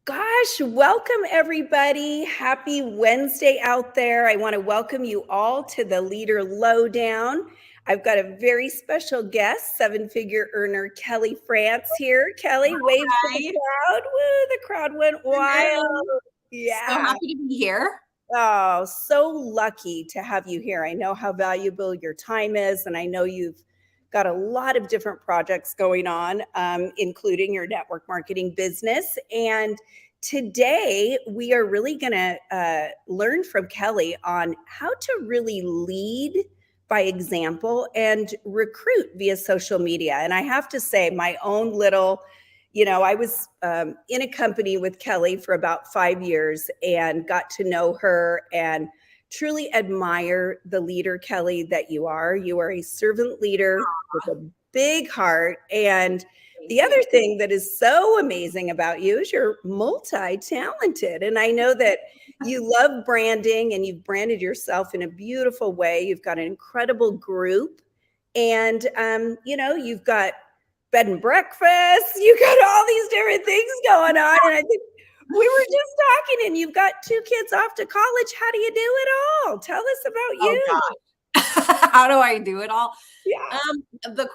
Gosh, welcome everybody. Happy Wednesday out there. I want to welcome you all to the Leader Lowdown. I've got a very special guest, seven-figure earner Kelli France here. Kelli, wave to the Hi. crowd. Woo, the crowd went wild. So Yeah. happy to be here. Oh, so lucky to have you here. I know how valuable your time is, and I know you've got a lot of different projects going on, including your network marketing business. And today we are really going to learn from Kelli on how to really lead by example and recruit via social media. And I have to say, my own little I was in a company with Kelli for about 5 years and got to know her and truly admire the leader, Kelli, that you are. You are a servant leader with a big heart. And the other thing that is so amazing about you is you're multi-talented. And I know that you love branding and you've branded yourself in a beautiful way. You've got an incredible group. And, you've got bed and breakfast. You got all these different things going on. And I think we were just talking, and you've got 2 kids off to college. How do you do it all? Tell us about you. Oh God. How do I do it all? Yeah. The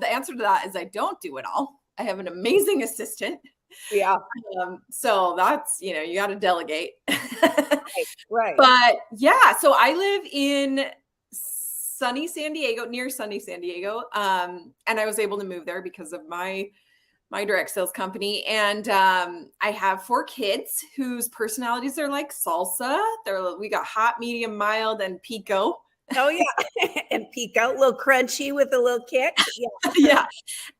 answer to that is I don't do it all. I have an amazing assistant. Yeah. So that's, you got to delegate. Right. But yeah, so I live in sunny San Diego, near sunny San Diego. And I was able to move there because of my direct sales company. And I have 4 kids whose personalities are like salsa. We got hot, medium, mild, and pico. Oh yeah. And peek out, a little crunchy with a little kick. Yeah. Yeah.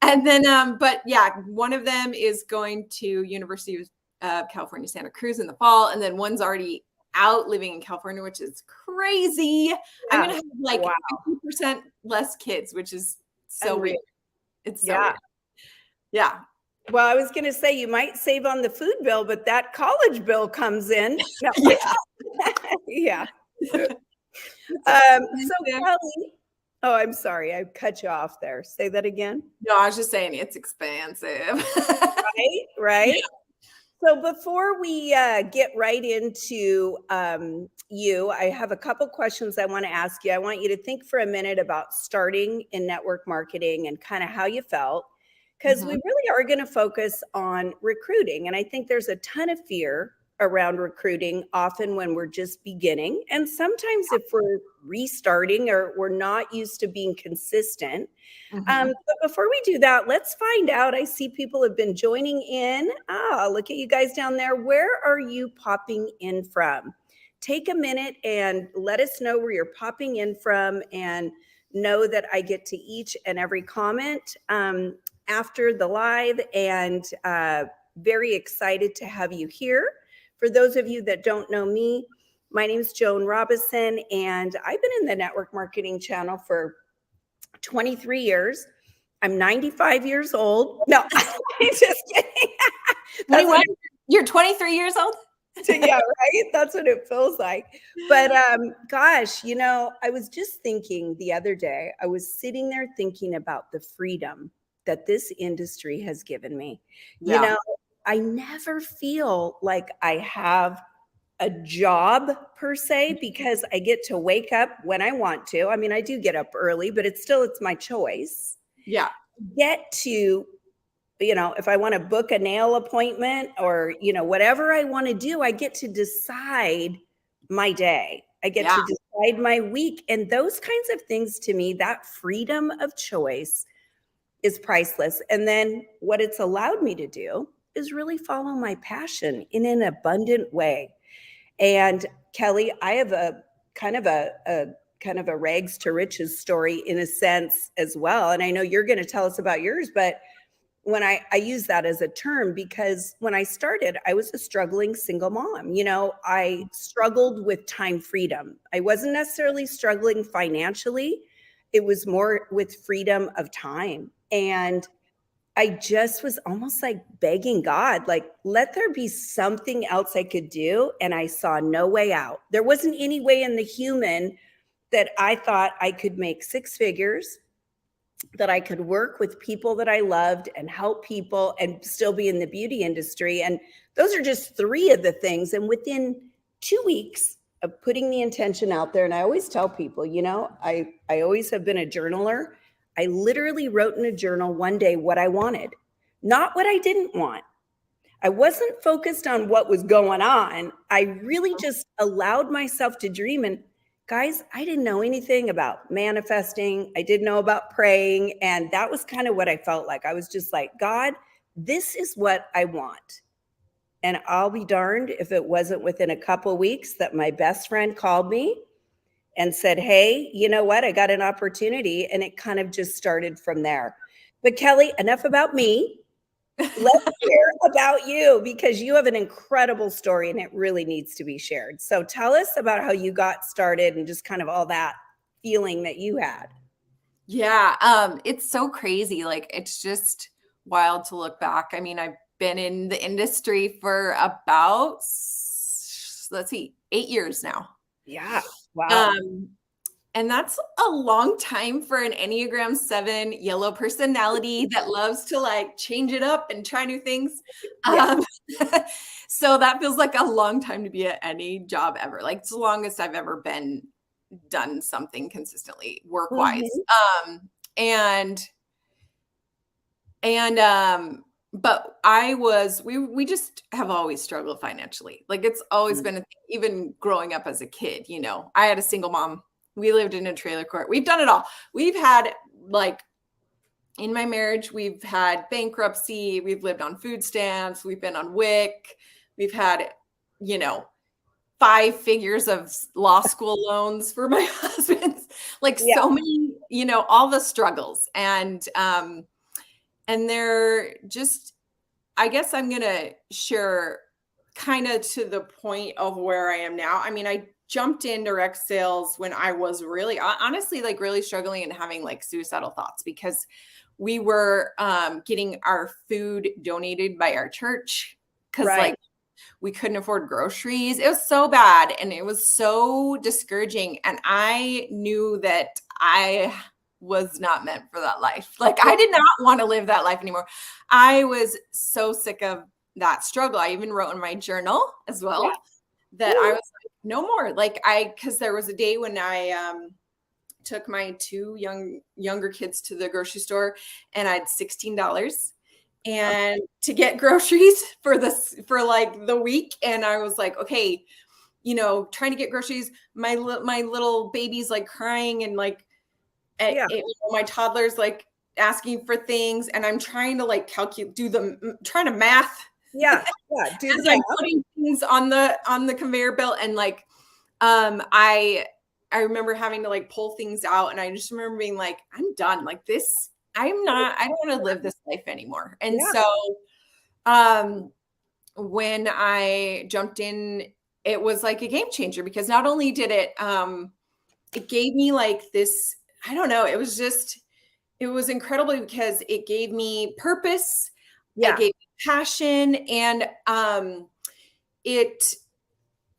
And then, but yeah, one of them is going to University of California, Santa Cruz in the fall. And then one's already out living in California, which is crazy. Yeah. I'm going to have like Wow. 50% less kids, which is so Unreal. weird. It's so weird. Yeah. Well, I was going to say you might save on the food bill, but that college bill comes in. No. Yeah. Yeah. So Kelli, oh, I'm sorry, I cut you off there. Say that again. No, I was just saying it's expensive. Right. Yeah. So before we get right into you, I have a couple questions I want to ask you. I want you to think for a minute about starting in network marketing and kind of how you felt, because we really are going to focus on recruiting. And I think there's a ton of fear around recruiting, often when we're just beginning. And sometimes if we're restarting or we're not used to being consistent. But before we do that, let's find out. I see people have been joining in. Look at you guys down there. Where are you popping in from? Take a minute and let us know where you're popping in from, and know that I get to each and every comment after the live, and very excited to have you here. For those of you that don't know me, my name is Joan Robison, and I've been in the network marketing channel for 23 years. I'm 95 years old. No, I'm just kidding. You're 23 years old? Yeah, right? That's what it feels like. But gosh, I was just thinking the other day, I was sitting there thinking about the freedom that this industry has given me. Yeah. I never feel like I have a job per se, because I get to wake up when I want to. I mean, I do get up early, but it's my choice. Yeah. Get to, if I want to book a nail appointment or, whatever I want to do, I get to decide my day. I get to decide my week. And those kinds of things, to me, that freedom of choice is priceless. And then what it's allowed me to do is really follow my passion in an abundant way. And Kelli, I have a kind of a rags to riches story in a sense as well. And I know you're going to tell us about yours, but when I use that as a term, because when I started, I was a struggling single mom. I struggled with time freedom. I wasn't necessarily struggling financially. It was more with freedom of time. And I just was almost like begging God, like, let there be something else I could do. And I saw no way out. There wasn't any way in the human that I thought I could make 6 figures that I could work with people that I loved and help people and still be in the beauty industry. And those are just three of the things. And within 2 weeks of putting the intention out there, and I always tell people, I always have been a journaler. I literally wrote in a journal one day what I wanted, not what I didn't want. I wasn't focused on what was going on. I really just allowed myself to dream. And guys, I didn't know anything about manifesting. I didn't know about praying. And that was kind of what I felt like. I was just like, God, this is what I want. And I'll be darned if it wasn't within a couple of weeks that my best friend called me and said, hey, you know what? I got an opportunity. And it kind of just started from there. But Kelli, enough about me. Let's hear about you, because you have an incredible story and it really needs to be shared. So tell us about how you got started and just kind of all that feeling that you had. Yeah, it's so crazy. Like, it's just wild to look back. I mean, I've been in the industry for about, let's see, 8 years now. Yeah. Wow. And that's a long time for an Enneagram 7 yellow personality that loves to like change it up and try new things. Yeah. So that feels like a long time to be at any job ever. Like, it's the longest I've ever done something consistently work-wise. Mhm. But we just have always struggled financially. Like, it's always been a thing, even growing up as a kid. I had a single mom. We lived in a trailer court. We've done it all. We've had, like, in my marriage, we've had bankruptcy. We've lived on food stamps. We've been on WIC. We've had, 5 figures of law school loans for my husband. Like, Yeah. so many, all the struggles. And they're just, I guess I'm going to share kind of to the point of where I am now. I mean, I jumped in direct sales when I was really, honestly, like, really struggling and having like suicidal thoughts, because we were getting our food donated by our church, because Right. like, we couldn't afford groceries. It was so bad and it was so discouraging. And I knew that I was not meant for that life. Like, I did not want to live that life anymore. I was so sick of that struggle. I even wrote in my journal as well that I was like, no more. Like, because there was a day when I took my 2 younger kids to the grocery store, and I had $16 and to get groceries for like the week. And I was like, okay, trying to get groceries. My little baby's like crying, and like, my toddler's like asking for things, and I'm trying to like trying to math. Yeah. Do as I'm putting things on the conveyor belt, and like, I remember having to like pull things out, and I just remember being like, I'm done. Like, this, I don't want to live this life anymore. And so, when I jumped in, it was like a game changer, because not only did it gave me like this, I don't know, it was incredible, because it gave me purpose. It gave me passion, and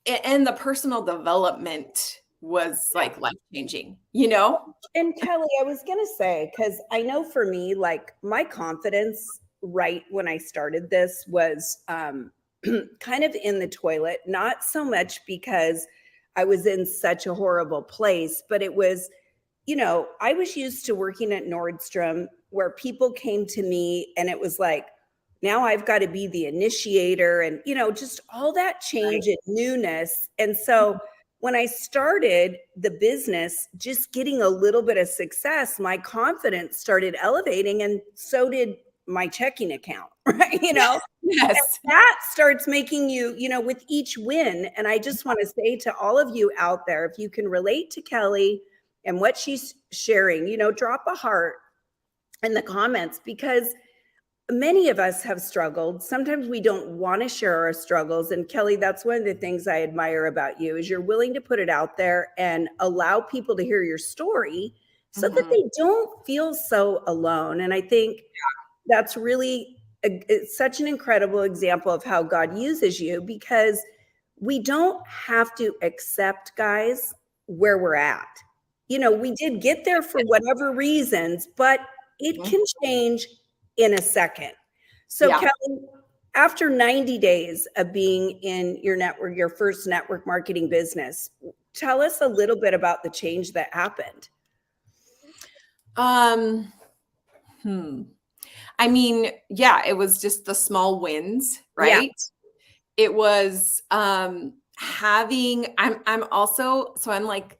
and the personal development was like life-changing, And Kelli, I was going to say, because I know for me, like, my confidence right when I started this was kind of in the toilet, not so much because I was in such a horrible place, but it was, I was used to working at Nordstrom, where people came to me and it was like, now I've got to be the initiator, and, just all that change and newness. And so when I started the business, just getting a little bit of success, my confidence started elevating, and so did my checking account, right? Yes. And that starts making you, with each win. And I just want to say to all of you out there, if you can relate to Kelli and what she's sharing, drop a heart in the comments, because many of us have struggled. Sometimes we don't want to share our struggles. And Kelli, that's one of the things I admire about you, is you're willing to put it out there and allow people to hear your story so that they don't feel so alone. And I think that's really it's such an incredible example of how God uses you, because we don't have to accept, guys, where we're at. we did get there for whatever reasons, but it can change in a second. So Yeah. Kelly, after 90 days of being in your network, your first network marketing business, tell us a little bit about the change that happened. I mean, yeah, it was just the small wins, Yeah. right? It was having I'm also so I'm like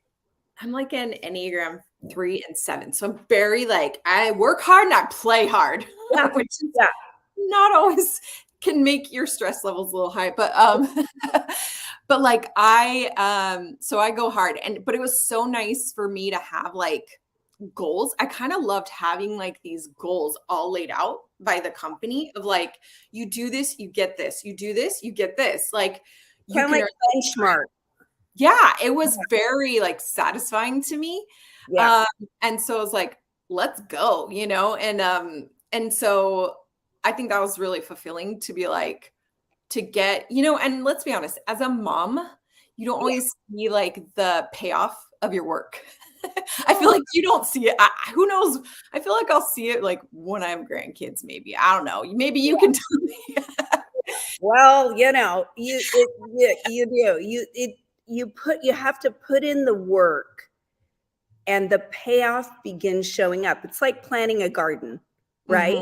an Enneagram 3 and 7. So I'm very like I work hard and I play hard, Yeah. which is Yeah. not always can make your stress levels a little high, but but like so I go hard but it was so nice for me to have like goals. I kind of loved having like these goals all laid out by the company of like, you do this, you get this, you do this, you get this. Like you Kind of can, like benchmark. yeah, it was very like satisfying to me. Yeah. And so I was like, let's go, and so I think that was really fulfilling to be like, to get, and let's be honest, as a mom, you don't always see like the payoff of your work. I feel like you don't see it. Who knows? I feel like I'll see it like when I have grandkids, maybe. I don't know. Maybe you can tell me. Well, you do. You have to put in the work and the payoff begins showing up. It's like planting a garden, right?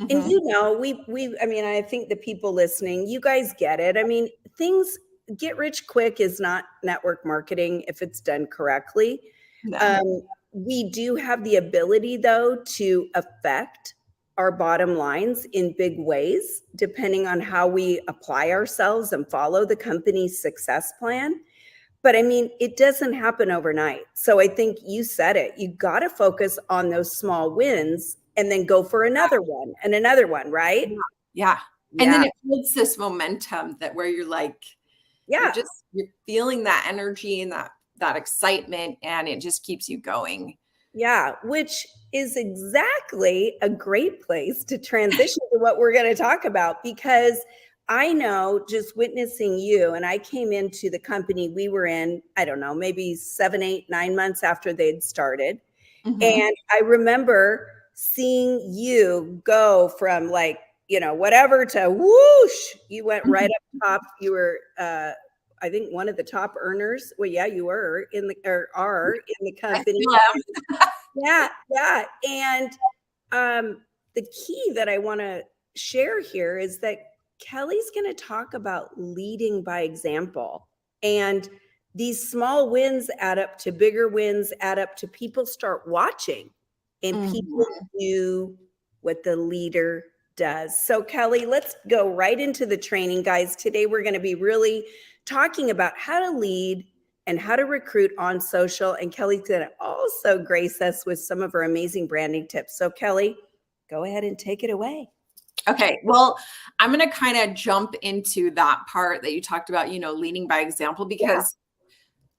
Mhm, And mhm. I mean, I think the people listening, you guys get it. I mean, things get rich quick is not network marketing if it's done correctly. No. We do have the ability, though, to affect our bottom lines in big ways, depending on how we apply ourselves and follow the company's success plan. But I mean, it doesn't happen overnight. So I think you said it. You got to focus on those small wins and then go for another one and another one, right? Yeah. Yeah. And Yeah. then it builds this momentum that where you're like, Yeah. you're feeling that energy and that excitement, and it just keeps you going. Yeah. Which is exactly a great place to transition to what we're going to talk about, because I know just witnessing you, and I came into the company we were in, I don't know, maybe 7, 8, 9 months after they'd started. Mhm. And I remember seeing you go from like, whatever to whoosh, you went right up top. You were, I think, one of the top earners. Well, yeah, you were or are in the I company. still am. Yeah, yeah. And the key that I want to share here is that Kelly's going to talk about leading by example. And these small wins add up to bigger wins, add up to people start watching and people Mhm. do what the leader does. So, Kelly, let's go right into the training, guys. Today, we're going to be really talking about how to lead and how to recruit on social. And Kelly's going to also grace us with some of her amazing branding tips. So, Kelly, go ahead and take it away. Okay, well, I'm going to kind of jump into that part that you talked about, leading by example, because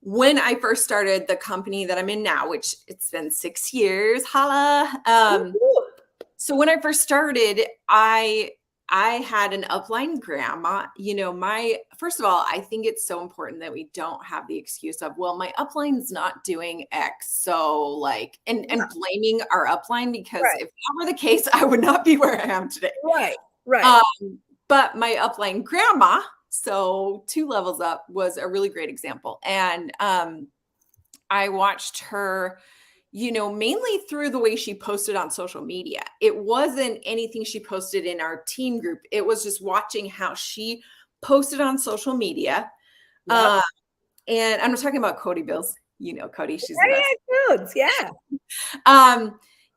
when I first started the company that I'm in now, which it's been 6 years, holla. So when I first started, I had an upline grandma. First of all, I think it's so important that we don't have the excuse of, well, my upline's not doing X. So like, and blaming our upline, because Right. if that were the case, I would not be where I am today. Right, right. But my upline grandma, so 2 levels up, was a really great example. And I watched her, mainly through the way she posted on social media. It wasn't anything she posted in our team group. It was just watching how she posted on social media. Yep. And I'm not talking about Cody Bills. Cody, she's the best. Foods, yeah.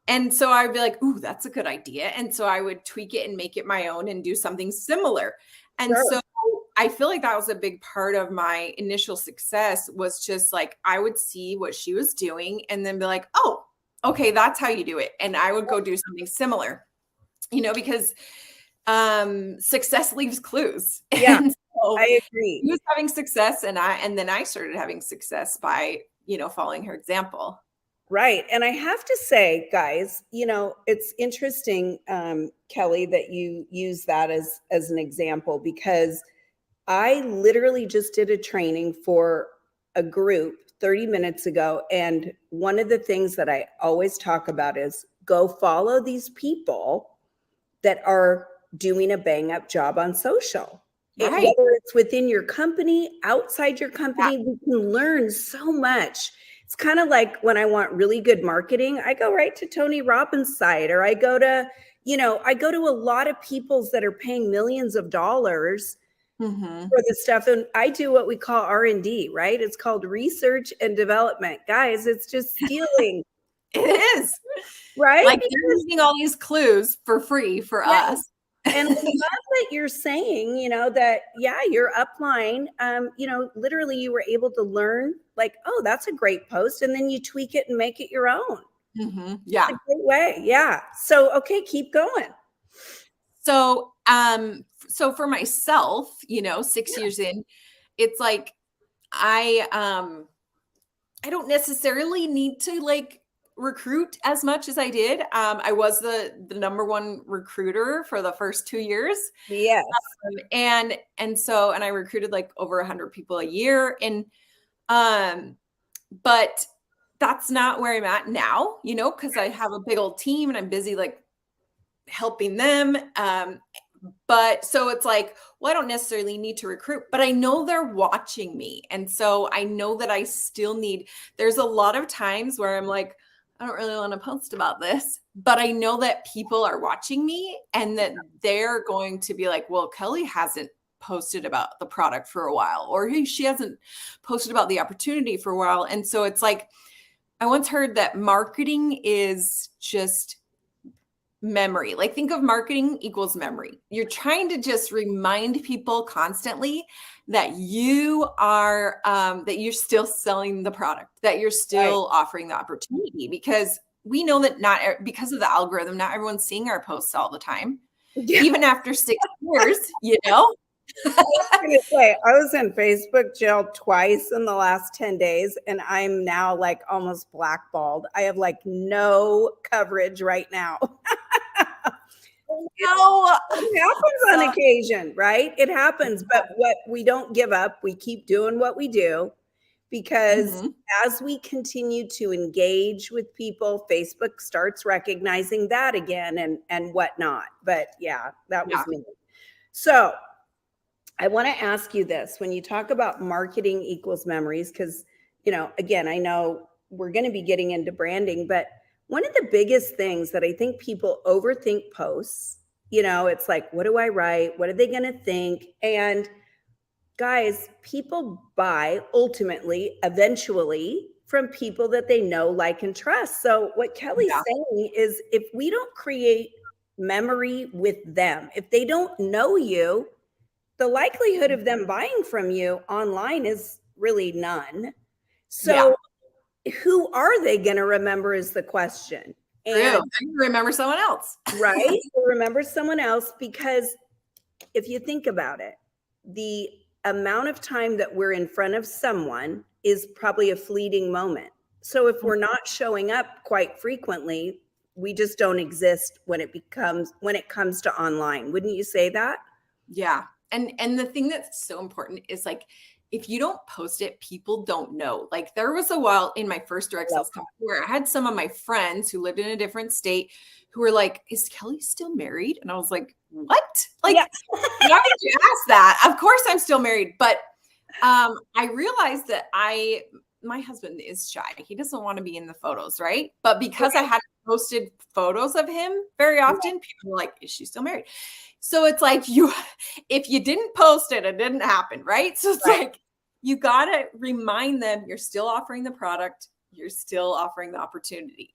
And so I would be like, ooh, that's a good idea. And so I would tweak it and make it my own and do something similar. And Sure. so I feel like that was a big part of my initial success, was just like, I would see what she was doing and then be like, oh, okay, that's how you do it. And I would go do something similar, because success leaves clues. Yeah, And so I agree. she was having success, and then I started having success by, following her example. Right. And I have to say, guys, it's interesting, Kelly, that you use that as an example, because I literally just did a training for a group 30 minutes ago. And one of the things that I always talk about is go follow these people that are doing a bang up job on social. Right. Whether it's within your company, outside your Yeah. company, we can learn so much. It's kind of like when I want really good marketing, I go right to Tony Robbins' site, or I go to a lot of people's that are paying millions of dollars Mhm. for the stuff. And I do what we call R&D, right? It's called research and development. Guys, it's just stealing, It is. right? Like they're using all these clues for free for Yeah. us. And I love that you're saying, that, yeah, your upline, literally you were able to learn like, oh, that's a great post. And then you tweak it and make it your own. Yeah. It's a great way. Yeah. So, okay, keep going. So, so for myself, 6 years in, it's like I don't necessarily need to like recruit as much as I did. I was the number one recruiter for the first 2 years. Yes. And I recruited like over 100 people a year. But that's not where I'm at now, because I have a big old team and I'm busy like helping them. But so it's like, well, I don't necessarily need to recruit, but I know they're watching me. And so I know that I still there's a lot of times where I'm like, I don't really want to post about this, but I know that people are watching me and that they're going to be like, well, Kelli hasn't posted about the product for a while, or hey, she hasn't posted about the opportunity for a while. And so it's like, I once heard that marketing is just memory. Like think of marketing equals memory. You're trying to just remind people constantly that you are that you're still selling the product, that you're still offering the opportunity, because we know that because of the algorithm, not everyone's seeing our posts all the time. Yeah. Even after 6 years, I was in Facebook jail twice in the last 10 days, and I'm now like almost blackballed. I have like no coverage right now. No. It happens on occasion, right? It happens, but what we don't give up, we keep doing what we do, because as we continue to engage with people, Facebook starts recognizing that again and whatnot. But yeah, that was me. So I want to ask you this. When you talk about marketing equals memories, because, again, I know we're going to be getting into branding, but one of the biggest things that I think people overthink posts, it's like, what do I write? What are they going to think? And guys, people buy ultimately, eventually, from people that they know, like, and trust. So what Kelli's saying is, if we don't create memory with them, if they don't know you, the likelihood of them buying from you online is really none. So who are they going to remember is the question. And remember someone else. Right? Remember someone else, because if you think about it, the amount of time that we're in front of someone is probably a fleeting moment. So if we're not showing up quite frequently, we just don't exist when it comes to online. Wouldn't you say that? Yeah. And the thing that's so important is like, if you don't post it, people don't know. Like there was a while in my first direct sales company where I had some of my friends who lived in a different state who were like, is Kelli still married? And I was like, what? Like, why would you ask that? Of course I'm still married. But I realized that my husband is shy. He doesn't want to be in the photos, right? But because I hadn't posted photos of him very often, people were like, is she still married? So it's like if you didn't post it, it didn't happen, right? So it's like, you got to remind them you're still offering the product. You're still offering the opportunity,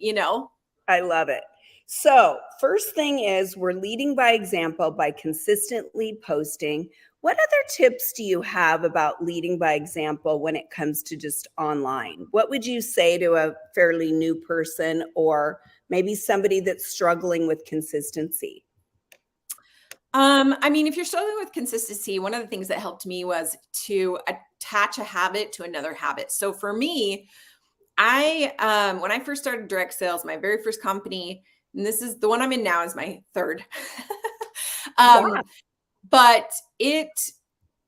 I love it. So first thing is, we're leading by example by consistently posting. What other tips do you have about leading by example when it comes to just online? What would you say to a fairly new person, or maybe somebody that's struggling with consistency? I mean, if you're struggling with consistency, one of the things that helped me was to attach a habit to another habit. So for me, when I first started direct sales, my very first company, and this is the one I'm in now, is my third. But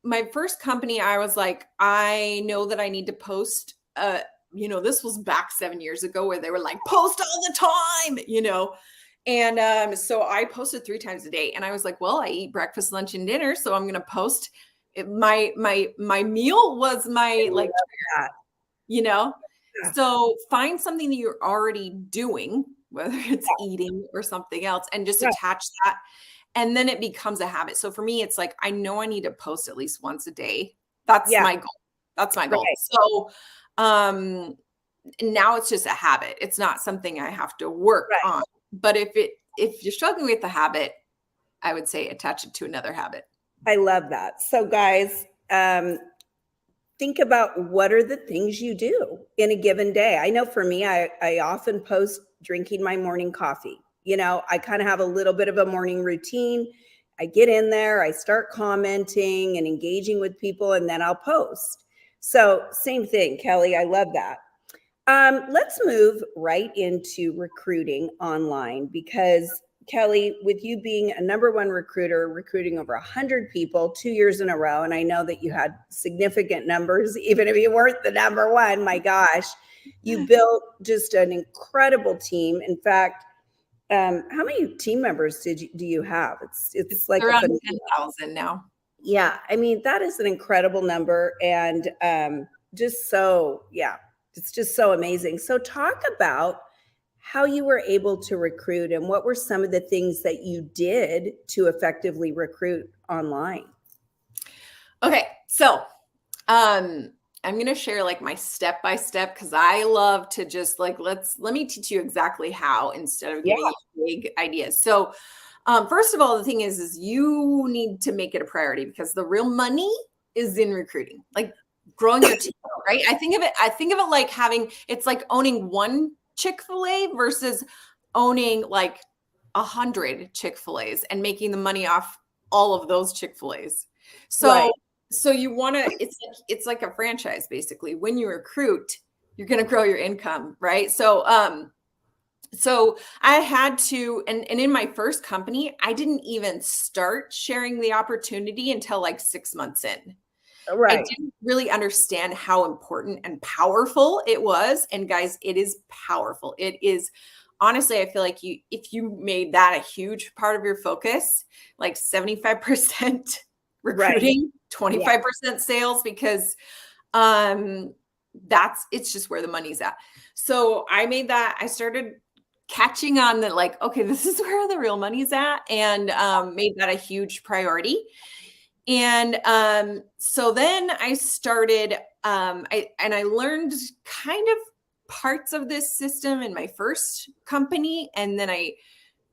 my first company, I was like, I know that I need to post this was back 7 years ago where they were like, post all the time, And so I posted 3 times a day, and I was like, well, I eat breakfast, lunch, and dinner, so I'm going to post my meal was my like, that. Yeah. Yeah. So find something that you're already doing, whether it's eating or something else, and just Right. attach that. And then it becomes a habit. So for me, it's like, I know I need to post at least once a day. That's my goal. That's my goal. Right. So, now it's just a habit. It's not something I have to work Right. on. But if you're struggling with the habit, I would say attach it to another habit. I love that. So guys, think about what are the things you do in a given day. I know for me, I often post drinking my morning coffee. I kind of have a little bit of a morning routine. I get in there, I start commenting and engaging with people, and then I'll post. So same thing, Kelly. I love that. Let's move right into recruiting online because Kelly, with you being a #1 recruiter, recruiting over 100 people 2 years in a row, and I know that you had significant numbers, even if you weren't the #1, my gosh, you built just an incredible team. In fact, how many team members do you have? It's like around 10,000 now. Yeah, I mean, that is an incredible number, and just so, yeah, it's just so amazing. So talk about how you were able to recruit and what were some of the things that you did to effectively recruit online. Okay, so I'm going to share like my step by step because I love to just like let me teach you exactly how instead of giving you big ideas. So first of all, the thing is you need to make it a priority because the real money is in recruiting, like growing your team, right? I think of it like it's like owning one Chick-fil-A versus owning like 100 Chick-fil-A's and making the money off all of those Chick-fil-A's. So you want to, it's like a franchise, basically. When you recruit, you're going to grow your income, right? So I had to, and in my first company, I didn't even start sharing the opportunity until like 6 months in. Right. I didn't really understand how important and powerful it was. And guys, it is powerful. It is, honestly, I feel like if you made that a huge part of your focus, like 75% recruiting, 25% sales, because it's just where the money's at. So I made that, I started catching on that, like, okay, this is where the real money's at, and made that a huge priority. And so then I started, I learned kind of parts of this system in my first company, and then I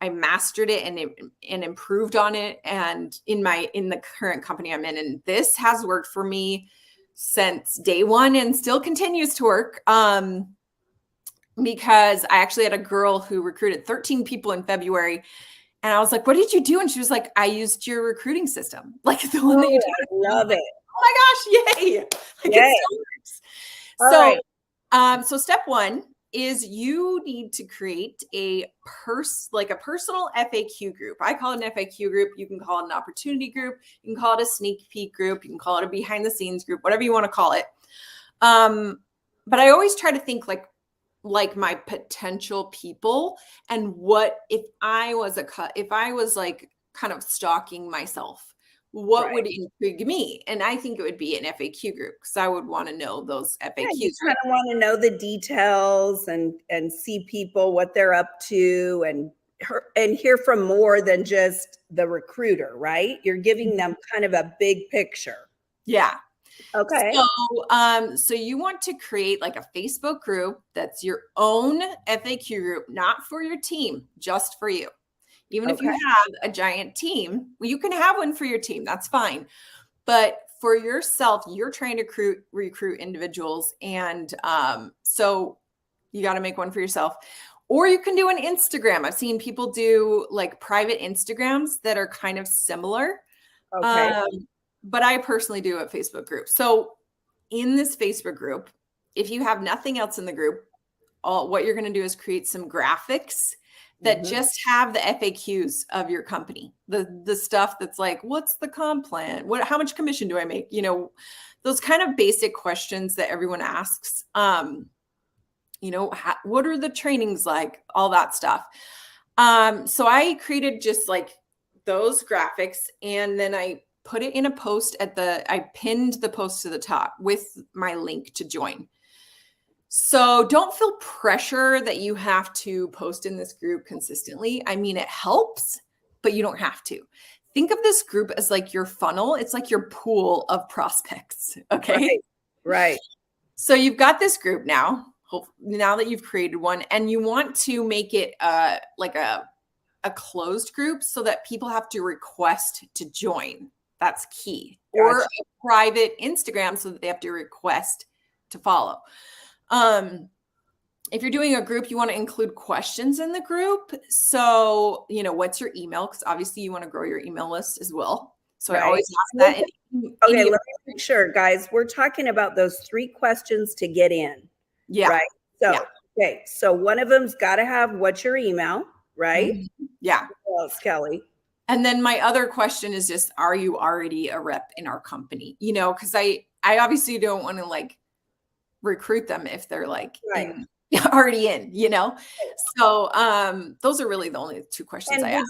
mastered it and improved on it. And in the current company I'm in, and this has worked for me since day one and still continues to work. Because I actually had a girl who recruited 13 people in February. And I was like, what did you do? And she was like, I used your recruiting system. Like the one that you did. I love it. Oh my gosh, yay. Like Yay. it still works. All right. So step one is you need to create a personal FAQ group. I call it an FAQ group. You can call it an opportunity group. You can call it a sneak peek group. You can call it a behind the scenes group, whatever you want to call it. But I always try to think like my potential people, and what if I was like kind of stalking myself, what would intrigue me? And I think it would be an FAQ group because I would want to know those FAQs. Yeah, you kind of want to know the details and see people, what they're up to, and hear from more than just the recruiter, right? You're giving them kind of a big picture. Yeah. Okay. So you want to create like a Facebook group that's your own FAQ group, not for your team, just for you. Even if you have a giant team, well, you can have one for your team. That's fine. But for yourself, you're trying to recruit individuals. And so you got to make one for yourself. Or you can do an Instagram. I've seen people do like private Instagrams that are kind of similar. Okay. But I personally do a Facebook group. So in this Facebook group, if you have nothing else in the group, what you're going to do is create some graphics that just have the FAQs of your company. The stuff that's like, what's the comp plan? How much commission do I make? Those kind of basic questions that everyone asks. what are the trainings like, all that stuff. So I created just like those graphics, and then I put it in a post I pinned the post to the top with my link to join. So don't feel pressure that you have to post in this group consistently. I mean, it helps, but you don't have to. Think of this group as like your funnel. It's like your pool of prospects. Okay. Right. So you've got this group now, now that you've created one, and you want to make it like a closed group so that people have to request to join. That's key. Gotcha. Or a private Instagram so that they have to request to follow. If you're doing a group, you want to include questions in the group. So, what's your email? Because obviously you want to grow your email list as well. So I always ask that. Okay, let me make sure, guys. We're talking about those 3 questions to get in. Yeah. Right. So, okay. So one of them's got to have what's your email, right? Mm-hmm. Yeah. What else, Kelly? And then my other question is just, are you already a rep in our company? Because I obviously don't want to like recruit them if they're like already in, So those are really the only 2 questions I ask.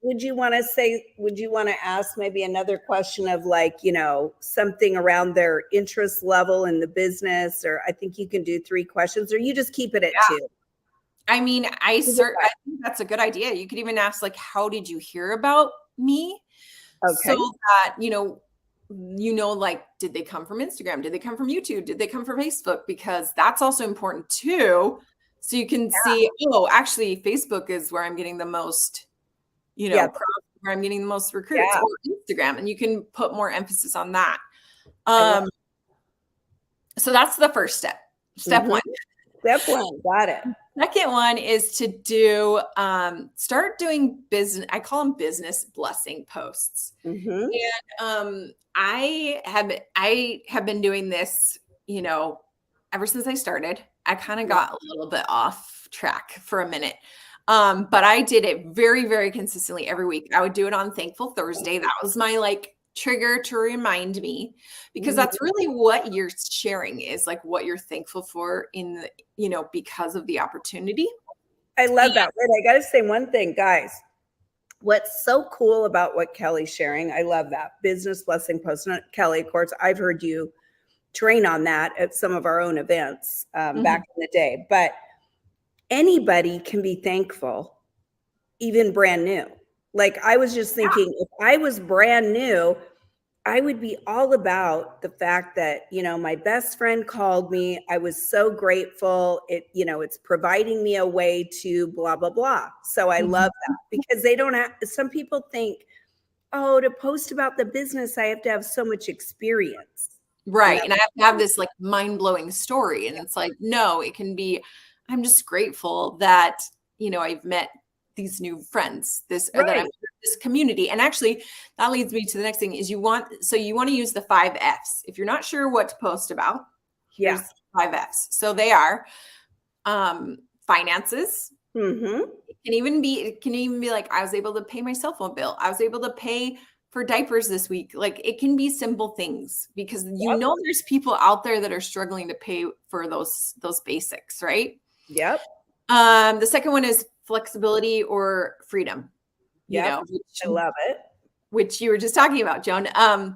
Would you want to ask maybe another question of like, something around their interest level in the business? Or I think you can do 3 questions, or you just keep it at 2. I mean, I think that's a good idea. You could even ask like, how did you hear about me? Okay. So that, like, did they come from Instagram? Did they come from YouTube? Did they come from Facebook? Because that's also important too. So you can see, actually Facebook is where I'm getting the most, where I'm getting the most recruits, or Instagram. And you can put more emphasis on that. So that's the first step. Step 1. Step 1. Got it. Second one is to do, start doing business. I call them business blessing posts. Mm-hmm. And I have been doing this, ever since I started. I kind of got a little bit off track for a minute. But I did it very, very consistently every week. I would do it on Thankful Thursday. That was my like trigger to remind me, because that's really what you're sharing is like what you're thankful for in the, because of the opportunity. I love that. Wait, I got to say one thing, guys. What's so cool about what Kelly's sharing, I love that business blessing post. Not Kelly, of course, I've heard you train on that at some of our own events back in the day, but anybody can be thankful, even brand new. Like I was just thinking, if I was brand new, I would be all about the fact that, my best friend called me. I was so grateful. It's providing me a way to blah, blah, blah. So I love that, because they don't have, some people think, to post about the business, I have to have so much experience. Right. And I have to have this like mind-blowing story. And it's like, no, it can be, I'm just grateful that, I've met these new friends, that I'm in this community. And actually that leads me to the next thing is you want to use the 5 F's. If you're not sure what to post about, here's 5 F's. So they are, finances. Mm-hmm. It can even be like, I was able to pay my cell phone bill. I was able to pay for diapers this week. Like it can be simple things, because there's people out there that are struggling to pay for those basics. Right. Yep. The second one is flexibility or freedom. I love it. Which you were just talking about, Joan. And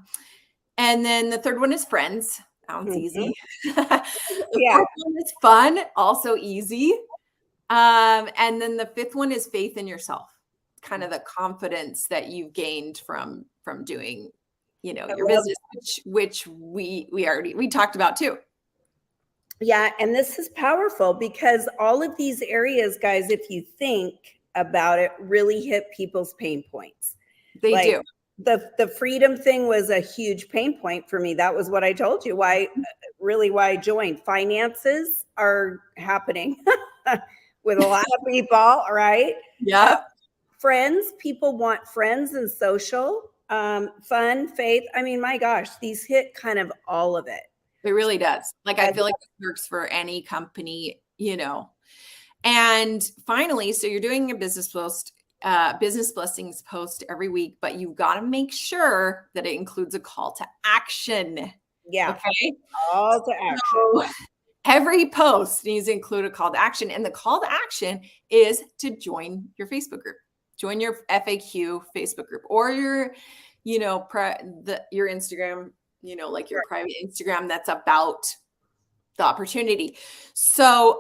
then the third one is friends. Sounds easy. The fourth one is fun, also easy. And then the 5th one is faith in yourself. Kind of the confidence that you've gained from doing, your business, which we talked about too. Yeah. And this is powerful, because all of these areas, guys, if you think about it, really hit people's pain points. They do. The freedom thing was a huge pain point for me. That was what I told you, why I joined. Finances are happening with a lot of people, right? Yeah. Friends, people want friends and social, fun, faith. I mean, my gosh, these hit kind of all of it. It really does. Like, I feel like it works for any company, And finally, so you're doing a business blessings post every week, but you've got to make sure that it includes a call to action. Yeah. Okay. Call to action. So Every post needs to include a call to action. And the call to action is to join your Facebook group, join your FAQ Facebook group, or your, your Instagram, like your private Instagram that's about the opportunity. So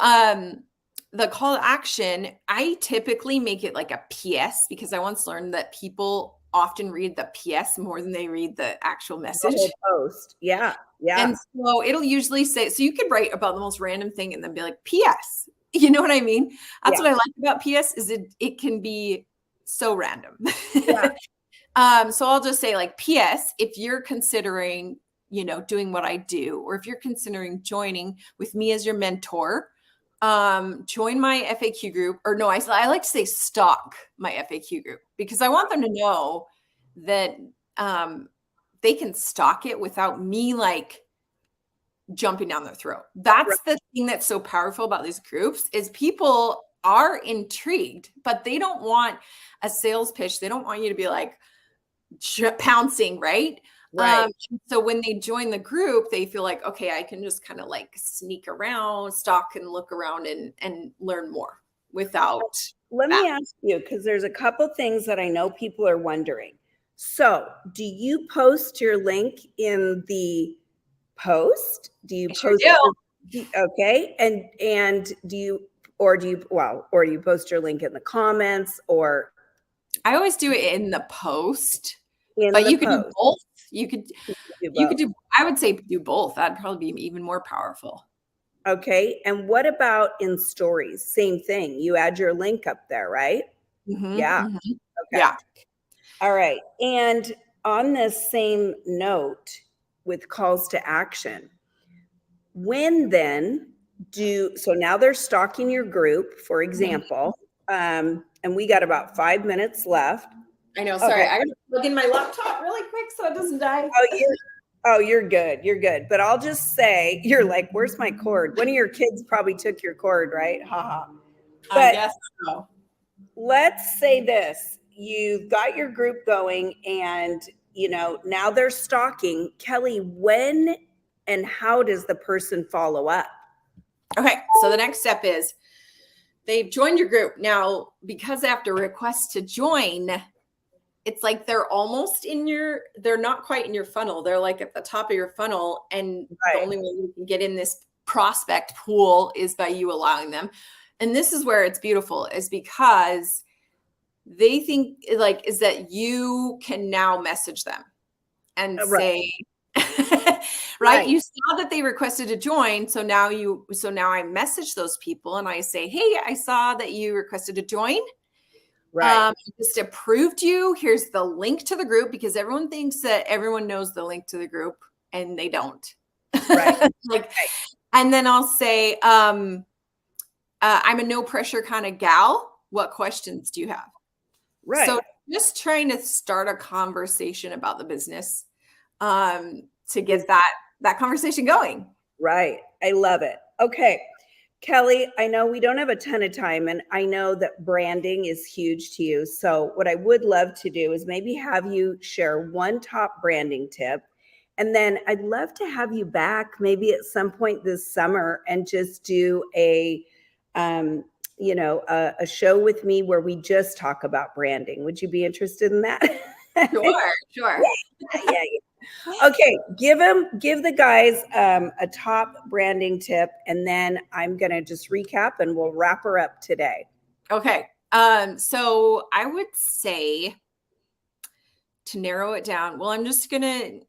the call to action, I typically make it like a PS, because I once learned that people often read the PS more than they read the actual message. The whole post. Yeah. Yeah. And so it'll usually say, so you could write about the most random thing and then be like, PS. You know what I mean? That's what I like about PS, is it can be so random. Yeah. So I'll just say like, PS, if you're considering, doing what I do, or if you're considering joining with me as your mentor, join my FAQ group. Or no, I like to say stalk my FAQ group, because I want them to know that they can stalk it without me like jumping down their throat. That's the thing that's so powerful about these groups, is people are intrigued, but they don't want a sales pitch. They don't want you to be like pouncing, right? So when they join the group, they feel like, okay, I can just kind of like sneak around, stalk and look around and learn more without. Let me ask you, because there's a couple things that I know people are wondering. So do you post your link in the post? Do you post? Okay. And do you post your link in the comments, or? I always do it in the post, but you could do both. You could do, I would say do both. That'd probably be even more powerful. Okay. And what about in stories? Same thing. You add your link up there, right? Mm-hmm, yeah. Mm-hmm. Okay. Yeah. All right. And on this same note with calls to action, when then so now they're stalking your group, for example, and we got about 5 minutes left. I know. Sorry. I got to plug in my laptop really quick so it doesn't die. You're good. You're good. But I'll just say, you're like, where's my cord? One of your kids probably took your cord, right? Haha. But I guess so. Let's say this. You've got your group going, and, now they're stalking. Kelli, when and how does the person follow up? Okay. So the next step is they've joined your group. Now, because after request to join, it's like they're almost they're not quite in your funnel. They're like at the top of your funnel. And the only way you can get in this prospect pool is by you allowing them. And this is where it's beautiful, is because they think like, is that you can now message them and say, right? You saw that they requested to join. So now I message those people and I say, hey, I saw that you requested to join. I just approved you. Here's the link to the group, because everyone thinks that everyone knows the link to the group, and they don't. And then I'll say, I'm a no pressure kind of gal. What questions do you have? Right. So just trying to start a conversation about the business, to get that conversation going. Right. I love it. Okay. Kelli, I know we don't have a ton of time, and I know that branding is huge to you. So what I would love to do is maybe have you share one top branding tip. And then I'd love to have you back maybe at some point this summer and just do a show with me where we just talk about branding. Would you be interested in that? Sure. Yeah. Okay, give the guys a top branding tip, and then I'm gonna just recap and we'll wrap her up today. Okay. So I would say, to narrow it down, well, I'm just gonna,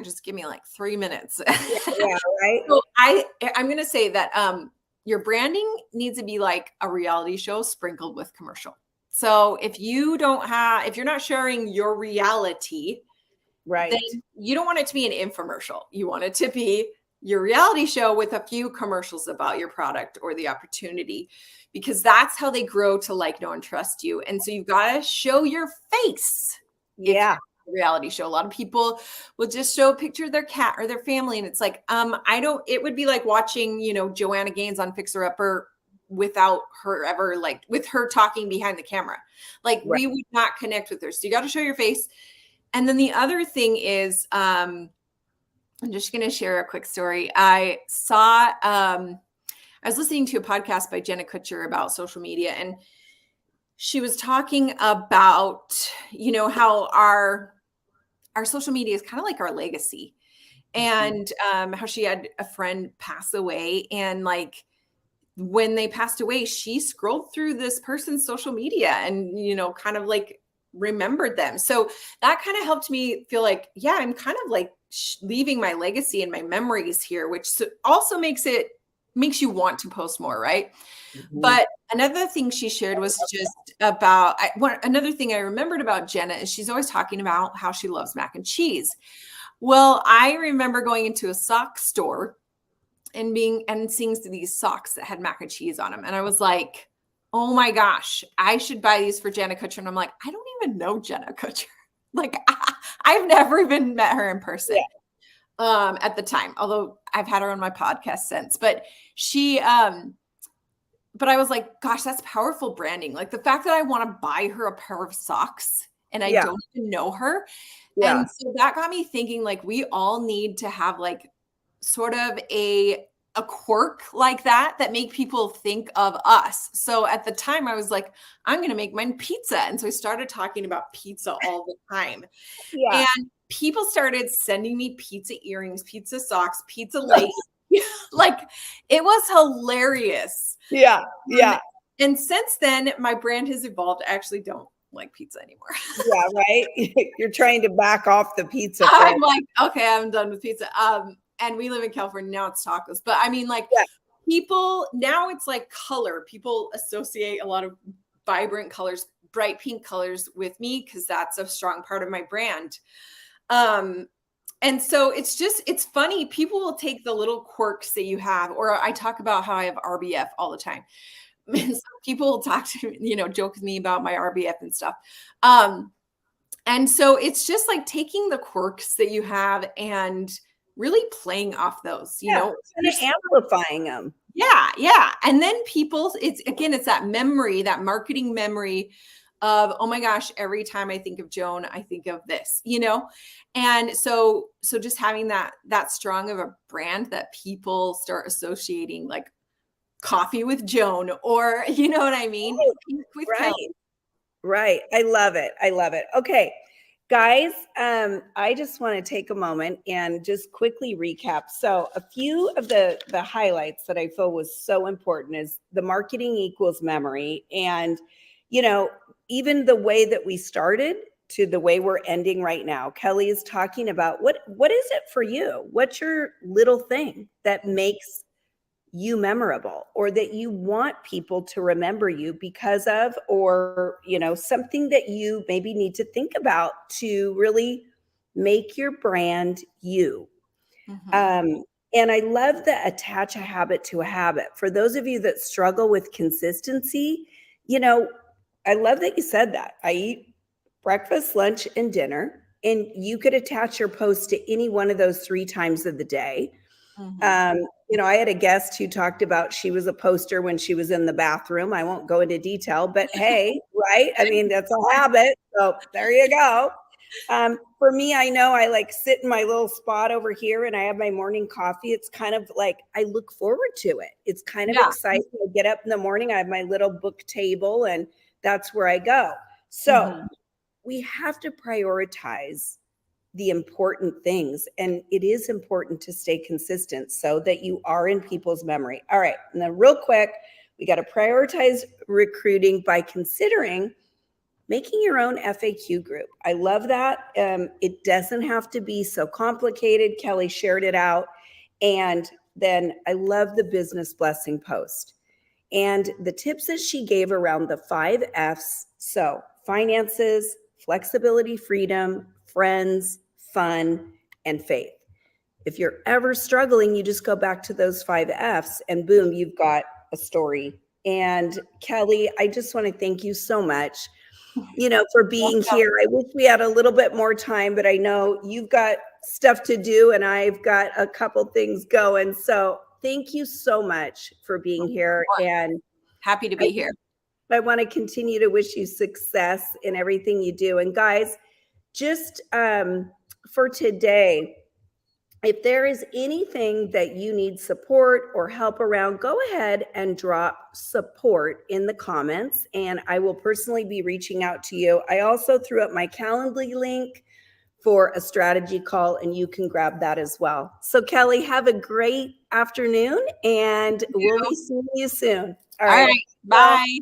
just give me like 3 minutes. Right. So I'm gonna say that your branding needs to be like a reality show sprinkled with commercial. So if you're not sharing your reality, then you don't want it to be an infomercial. You want it to be your reality show with a few commercials about your product or the opportunity, because that's how they grow to like, know, and trust you. And so you've got to show your face. Yeah. Reality show. A lot of people will just show a picture of their cat or their family. And it's like, it would be like watching, Joanna Gaines on Fixer Upper without her ever, like with her talking behind the camera. Like we would not connect with her. So you got to show your face. And then the other thing is, I'm just going to share a quick story. I was listening to a podcast by Jenna Kutcher about social media, and she was talking about, how our social media is kind of like our legacy, and how she had a friend pass away, and like when they passed away, she scrolled through this person's social media and, kind of like remembered them. So that kind of helped me feel like, yeah, I'm kind of like leaving my legacy and my memories here, which also makes you want to post more, right? Mhm. But another thing she shared was just about another thing I remembered about Jenna is she's always talking about how she loves mac and cheese. Well, I remember going into a sock store and seeing these socks that had mac and cheese on them, and I was like, oh my gosh, I should buy these for Jenna Kutcher. And I'm like, I don't even know Jenna Kutcher. Like, I've never even met her in person. At the time, although I've had her on my podcast since. But but I was like, gosh, that's powerful branding. Like the fact that I want to buy her a pair of socks and I don't even know her. Yeah. And so that got me thinking, like, we all need to have like sort of a quirk like that make people think of us. So at the time I was like, I'm going to make mine pizza. And so I started talking about pizza all the time. Yeah. And people started sending me pizza earrings, pizza socks, pizza lace. Like it was hilarious. Yeah. Yeah. And since then, my brand has evolved. I actually don't like pizza anymore. Yeah. Right. You're trying to back off the pizza. I'm like, okay, I'm done with pizza. And we live in California now. It's tacos, but I mean, like, people now it's like color. People associate a lot of vibrant colors, bright pink colors with me because that's a strong part of my brand. And so it's funny. People will take the little quirks that you have, or I talk about how I have RBF all the time. And so people will talk to me, joke with me about my RBF and stuff. And so it's just like taking the quirks that you have and really playing off those, kind of amplifying them. Yeah. Yeah. And then it's that memory, that marketing memory of, oh my gosh, every time I think of Joan, I think of this, And so just having that strong of a brand that people start associating, like coffee with Joan, or you know what I mean? With Right. Kelli. Right. I love it. I love it. Okay. Guys, I just want to take a moment and just quickly recap. So a few of the highlights that I feel was so important is the marketing equals memory. And, even the way that we started to the way we're ending right now, Kelli is talking about what is it for you? What's your little thing that makes you memorable, or that you want people to remember you because of, or something that you maybe need to think about to really make your brand you. And I love the attach a habit to a habit. For those of you that struggle with consistency, I love that you said that. I eat breakfast, lunch, and dinner, and you could attach your post to any one of those 3 times of the day. I had a guest who talked about she was a poster when she was in the bathroom. I won't go into detail, but hey, right? I mean, that's a habit. So there you go. For me, I know I like sit in my little spot over here and I have my morning coffee. It's kind of like I look forward to it. It's kind of exciting. I get up in the morning, I have my little book table, and that's where I go. So we have to prioritize the important things. And it is important to stay consistent so that you are in people's memory. All right. And then real quick, we got to prioritize recruiting by considering making your own FAQ group. I love that. It doesn't have to be so complicated. Kelli shared it out. And then I love the business blessing post and the tips that she gave around the 5 F's. So finances, flexibility, freedom, friends, fun, and faith. If you're ever struggling, you just go back to those 5 F's and boom, you've got a story. And Kelli, I just want to thank you so much, for being here. I wish we had a little bit more time, but I know you've got stuff to do and I've got a couple things going. So thank you so much for being here. And happy to be here. I want to continue to wish you success in everything you do. And guys, just for today, If there is anything that you need support or help around, go ahead and drop support in the comments, and I will personally be reaching out to you. I also threw up my Calendly link for a strategy call, and you can grab that as well. So Kelli, have a great afternoon, and we'll be seeing you soon. All right. Bye.